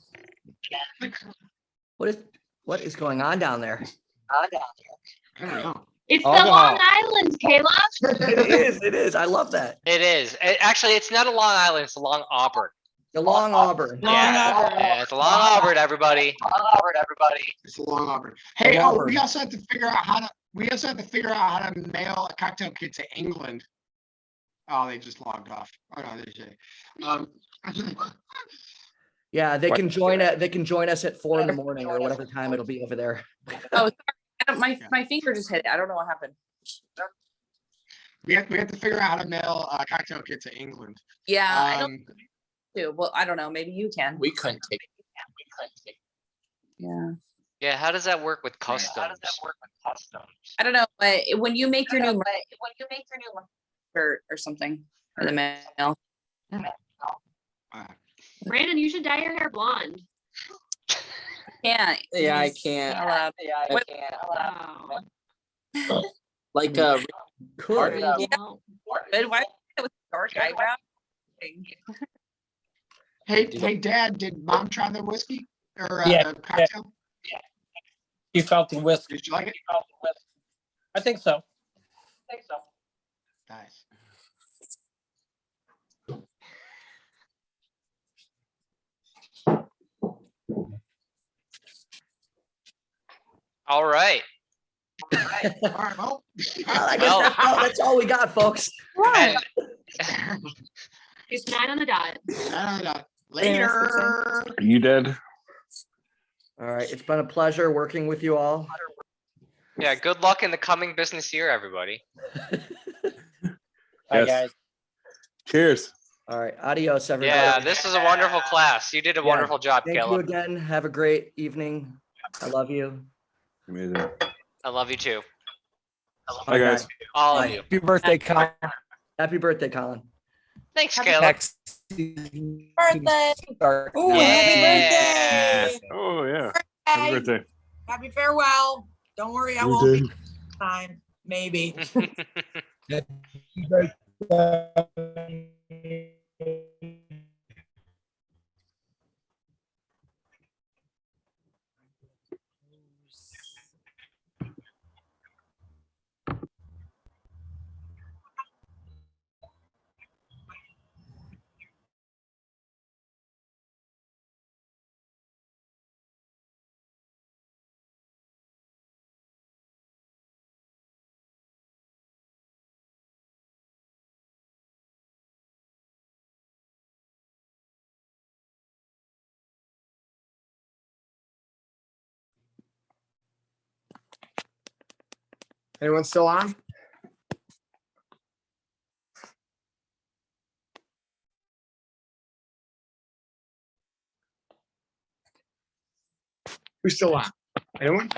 What is going on down there? I don't know. It's the Alcohol. Long Island, Caleb. It is. I love that. It is. Actually, it's not a Long Island. It's a Long Auburn. The Long Auburn. Yeah, it's a Long Auburn, everybody. It's a long Auburn. Hey, Long we Auburn. also have to figure out how to mail a cocktail kit to England. Oh, they just logged off. Oh no, they say. Yeah, they can join us at 4 a.m. or whatever time it'll be over there. Oh, sorry. My finger just hit it. I don't know what happened. We have to figure out how to mail a cocktail kit to England. Yeah, I don't do. Well, I don't know. Maybe you can. We couldn't take it. Yeah. Yeah, how does that work with customs? I don't know, but when you make your new shirt or something for the mail. Brandon, you should dye your hair blonde. Can't. Yeah, I He's can't. not allowed. What- Wow. Like Could. Yeah. Good. Why with dark eyebrow? Hey, Dad, did Mom try the whiskey or Yeah, the cocktail? You felt the whiskey. Did you like it? I think so. Nice. All right. All right, well. Well, I guess Well- that's all we got, folks. And It's 9 on the dot. Later. You did. All right. It's been a pleasure working with you all. yeah, good luck in the coming business year, everybody. Bye, Yes. guys. Cheers. All right. Adios, everybody. Yeah, this is a wonderful class. You did a Yeah, wonderful job, Thank you Caleb. again. Have a great evening. I love you. Amazing. I love you too. Hi, guys. All of Bye. you. Happy birthday, Colin. Happy birthday, Colin. Thanks, Caleb. Next Birthday. start. Ooh, happy Yeah. birthday. Oh, yeah. Happy Hey, birthday. happy farewell. Don't worry, I won't be time. Maybe. Happy birthday. Anyone still on? Who's still on? Anyone?